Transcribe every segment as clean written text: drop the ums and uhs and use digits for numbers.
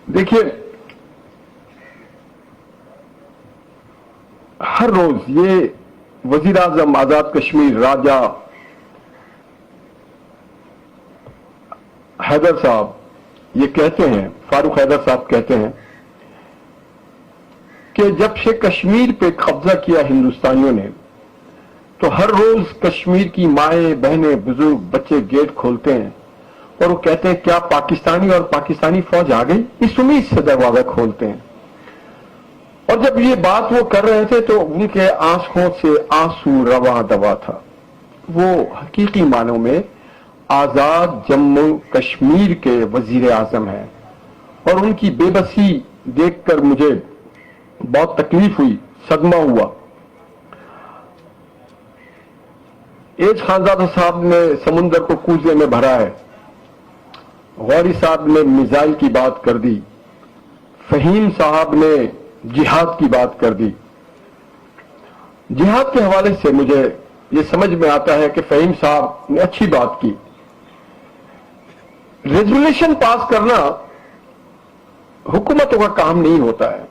देखिए, हर रोज ये वजीर आजम आजाद कश्मीर राजा हैदर साहब ये कहते हैं, फारूक हैदर साहब कहते हैं कि जब से कश्मीर पे कब्जा किया हिंदुस्तानियों ने, तो हर रोज कश्मीर की माएं, बहनें, बुजुर्ग, बच्चे गेट खोलते हैं और वो कहते हैं क्या पाकिस्तानी और पाकिस्तानी फौज आ गई, इस उम्मीद से दरवाजा खोलते हैं। और जब ये बात वो कर रहे थे तो उनके आंखों से आंसू रवा दवा था। वो हकीकी मानों में आजाद जम्मू कश्मीर के वजीर आजम हैं और उनकी बेबसी देखकर मुझे बहुत तकलीफ हुई, सदमा हुआ। एज खानजादा साहब ने समुंदर को कूजे में भरा है, गौरी साहब ने मिसाइल की बात कर दी, फहीम साहब ने जिहाद की बात कर दी। जिहाद के हवाले से मुझे ये समझ में आता है कि फहीम साहब ने अच्छी बात की। रेजोल्यूशन पास करना हुकूमतों का काम नहीं होता है,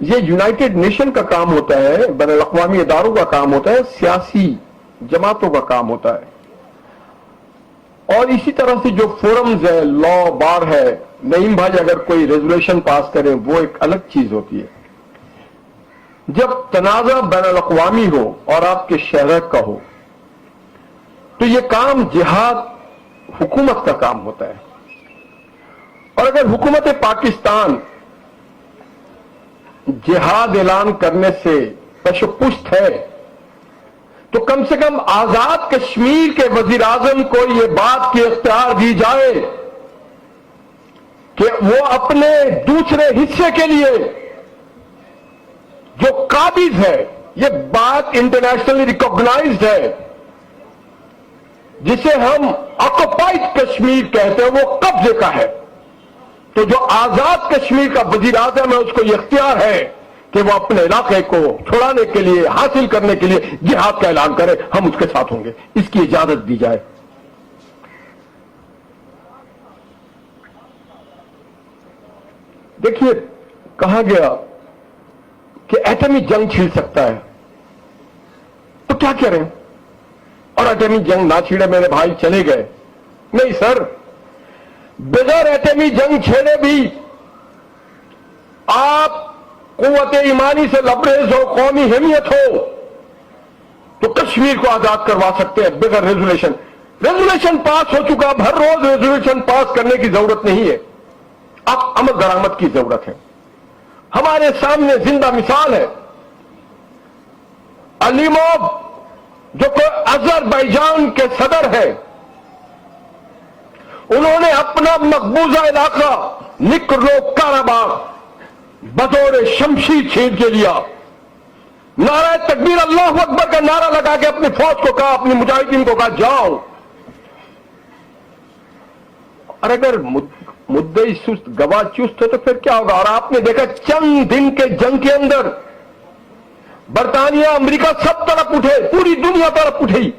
ये यूनाइटेड नेशन का काम होता है, बैनुल अक़वामी इदारों का काम होता है, सियासी जमातों का काम होता है। और इसी तरह से जो फोरम्स है, लॉ बार है, नईम भाई अगर कोई रेजोल्यूशन पास करें वो एक अलग चीज होती है। जब तनाज़ा बैनुल अक़वामी हो और आपके शहर का हो तो ये काम जिहाद हुकूमत का काम होता है। और अगर हुकूमत पाकिस्तान जिहाद ऐलान करने से पशपुष्ट है तो कम से कम आजाद कश्मीर के वजीर आजम को यह बात की इख्तियार दी जाए कि वो अपने दूसरे हिस्से के लिए जो काबिज है, ये बात इंटरनेशनली रिकॉग्नाइज्ड है, जिसे हम ऑक्युपाइड कश्मीर कहते हैं, वो कब्जे का है। तो जो आजाद कश्मीर का वजीर आजम है उसको यह इख्तियार है कि वो अपने इलाके को छुड़ाने के लिए, हासिल करने के लिए जिहाद का ऐलान करे, हम उसके साथ होंगे, इसकी इजाजत दी जाए। देखिए, कहा गया कि एटमी जंग छिड़ सकता है, तो क्या करें? और एटमी जंग ना छिड़े मेरे भाई चले गए। नहीं सर, बगैर एटमी जंग छेड़े भी आप कुव्वत ईमानी से लबरेज हो, कौमी हिम्मत हो, तो कश्मीर को आजाद करवा सकते हैं बगैर रेजोल्यूशन। रेजोल्यूशन पास हो चुका, अब हर रोज रेजोल्यूशन पास करने की जरूरत नहीं है, अब अमल दरामद की जरूरत है। हमारे सामने जिंदा मिसाल है अलीमोव, जो कोई अजरबैजान के सदर है। उन्होंने अपना मकबूजा इलाका निकर्नो काराबाग बतौर शमशीर छीन के लिया। नारा तकबीर अल्लाह अकबर का नारा लगा के अपनी फौज को कहा, अपनी मुजाहिदीन को कहा जाओ। और अगर मुद्दे सुस्त गवाह चुस्त हो तो फिर क्या होगा? और आपने देखा चंद दिन के जंग के अंदर बरतानिया, अमेरिका सब तरफ उठे, पूरी दुनिया तरफ उठी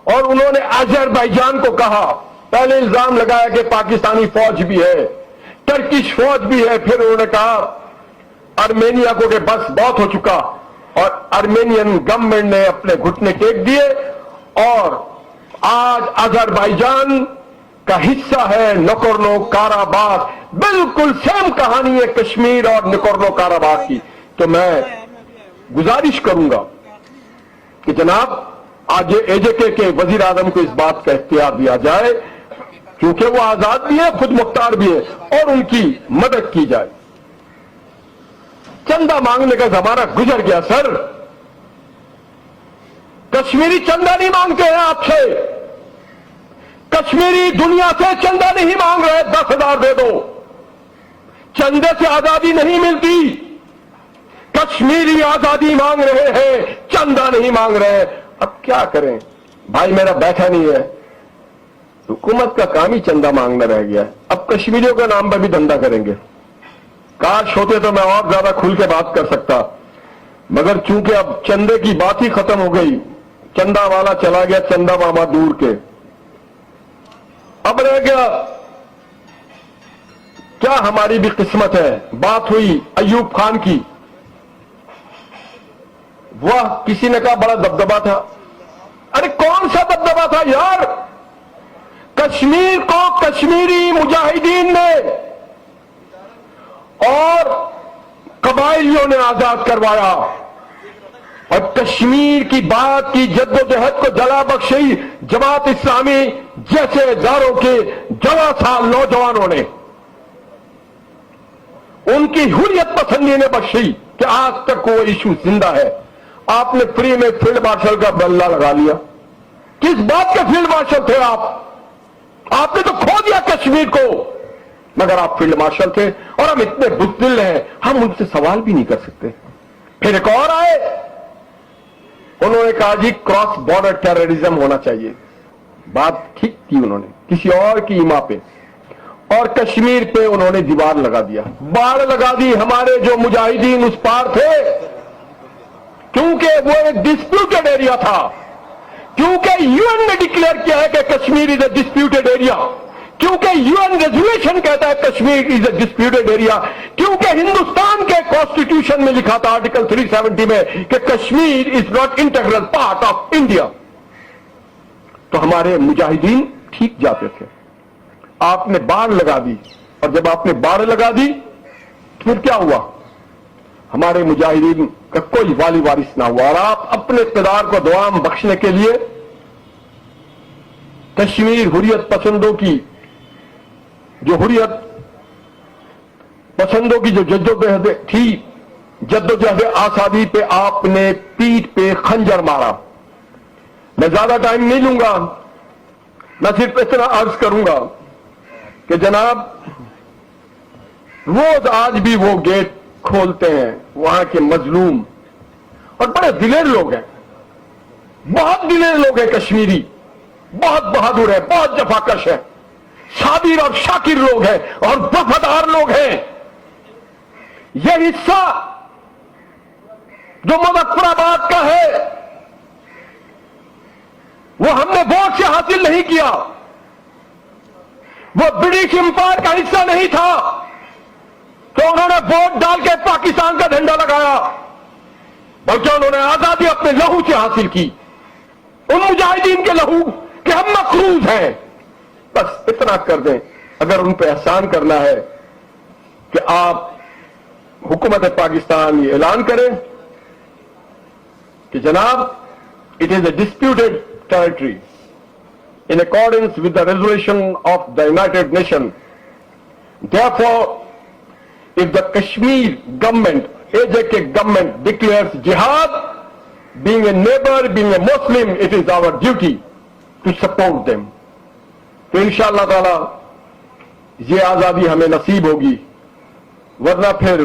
और उन्होंने अजरबैजान को कहा, पहले इल्जाम लगाया कि पाकिस्तानी फौज भी है, टर्किश फौज भी है, फिर उन्होंने कहा आर्मेनिया को कि बस बहुत हो चुका, और आर्मेनियन गवर्नमेंट ने अपने घुटने टेक दिए और आज अजरबैजान का हिस्सा है नकोर्नो काराबाग। बिल्कुल सेम कहानी है कश्मीर और नकोर्नो काराबाग की। तो मैं गुजारिश करूंगा कि जनाब आज एजेके के वजीर आजम को इस बात का इख्तियार दिया जाए, क्योंकि वो आजाद भी है, खुद मुख्तार भी है, और उनकी मदद की जाए। चंदा मांगने का जमाना गुजर गया सर। कश्मीरी चंदा नहीं मांगते हैं आपसे, कश्मीरी दुनिया से चंदा नहीं मांग रहे, 10,000 दे दो। चंदे से आजादी नहीं मिलती, कश्मीरी आजादी मांग रहे हैं, चंदा नहीं मांग रहे। अब क्या करें? भाई मेरा बैठा नहीं है, हुकूमत का काम ही चंदा मांगना रह गया है। अब कश्मीरियों के नाम पर भी धंधा करेंगे। काश होते तो मैं और ज्यादा खुल के बात कर सकता, मगर चूंकि अब चंदे की बात ही खत्म हो गई, चंदा वाला चला गया, चंदा मामा दूर के। अब रह गया کیا ہماری بھی قسمت ہے. بات ہوئی ایوب خان کی. وہ کسی نے کہا بڑا دبدبا تھا. ارے کون سا دبدبا تھا یار؟ کشمیر کو کشمیری مجاہدین نے اور قبائلیوں نے آزاد کروایا، اور کشمیر کی بات کی جدوجہد کو جلا بخشی جماعت اسلامی جیسے اداروں کے جوان نوجوانوں نے. ان کی حریت پسندی نے بخشی کہ آج تک وہ ایشو زندہ ہے. آپ نے فری میں فیلڈ مارشل کا بلہ لگا لیا. کس بات کے فیلڈ مارشل تھے آپ؟ آپ نے تو کھو دیا کشمیر کو. مگر آپ فیلڈ مارشل تھے، اور ہم اتنے بزدل ہیں ہم ان سے سوال بھی نہیں کر سکتے. پھر ایک اور آئے، انہوں نے کہا جی کراس بارڈر ٹیررزم ہونا چاہیے. بات ٹھیک کی انہوں نے کسی اور کی ایما پہ، اور کشمیر پہ انہوں نے دیوار لگا دیا، باڑ لگا دی. ہمارے جو مجاہدین اس پار تھے، کیونکہ وہ ایک ڈسپیوٹڈ ایریا تھا، کیونکہ یو این نے ڈکلیئر کیا ہے کہ کشمیر از اے ڈسپیوٹڈ ایریا، کیونکہ یو این ریزولوشن کہتا ہے کشمیر از اے ڈسپیوٹڈ ایریا، کیونکہ ہندوستان کے کانسٹیٹیوشن میں لکھا تھا آرٹیکل 370 میں کہ Kashmir is not integral part of India. تو ہمارے مجاہدین ٹھیک جاتے تھے. آپ نے باڑ لگا دی، اور جب آپ نے باڑ لگا دی پھر کیا ہوا؟ ہمارے مجاہدین کا کوئی والی وارث نہ ہوا. اور آپ اپنے اقتدار کو دوام بخشنے کے لیے کشمیر حریت پسندوں کی جو حریت پسندوں کی جو جدوجہد تھی، جدوجہد آزادی پہ آپ نے پیٹھ پہ خنجر مارا. میں زیادہ ٹائم نہیں لوں گا، میں صرف اتنا عرض کروں گا کہ جناب روز آج بھی وہ گیٹ کھولتے ہیں وہاں کے مظلوم، اور بڑے دلیر لوگ ہیں، بہت دلیر لوگ ہیں کشمیری، بہت بہادر ہیں، بہت جفاکش ہیں، صابر اور شاکر لوگ ہیں، اور وفادار لوگ ہیں. یہ حصہ جو مظفر آباد کا ہے وہ ہم نے ووٹ سے حاصل نہیں کیا، وہ برٹش امپائر کا حصہ نہیں تھا تو انہوں نے ووٹ ڈال کے پاکستان کا جھنڈا لگایا، بلکہ انہوں نے آزادی اپنے لہو سے حاصل کی، ان مجاہدین کے لہو کہ ہم مقروض ہیں. بس اتنا کر دیں. اگر ان پہ احسان کرنا ہے کہ آپ حکومت پاکستان یہ اعلان کرے کہ جناب it is a disputed territory in accordance with the resolution of the United Nations. Therefore, if the Kashmir government, AJK government declares jihad, being a neighbor, being a Muslim, it is our duty to support them. تو انشاءاللہ تعالی یہ آزادی ہمیں نصیب ہوگی، ورنہ پھر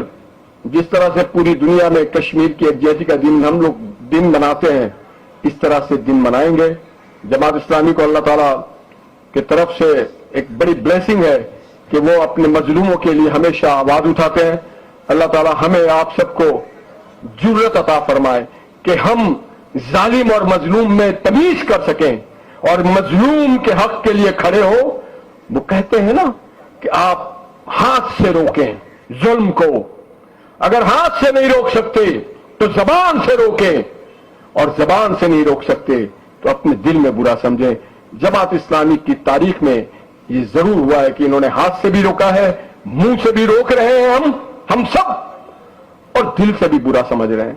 جس طرح سے پوری دنیا میں کشمیر کی یکجہتی کا دن ہم لوگ دن مناتے ہیں، اس طرح سے دن منائیں گے. جماعت اسلامی کو اللہ تعالیٰ کی طرف سے ایک بڑی بلیسنگ ہے کہ وہ اپنے مظلوموں کے لیے ہمیشہ آواز اٹھاتے ہیں. اللہ تعالیٰ ہمیں آپ سب کو جرأت عطا فرمائے کہ ہم ظالم اور مظلوم میں تمیز کر سکیں اور مظلوم کے حق کے لیے کھڑے ہو. وہ کہتے ہیں نا کہ آپ ہاتھ سے روکیں ظلم کو، اگر ہاتھ سے نہیں روک سکتے تو زبان سے روکیں، اور زبان سے نہیں روک سکتے تو اپنے دل میں برا سمجھیں. جماعت اسلامی کی تاریخ میں یہ ضرور ہوا ہے کہ انہوں نے ہاتھ سے بھی روکا ہے، منہ سے بھی روک رہے ہیں ہم سب، اور دل سے بھی برا سمجھ رہے ہیں.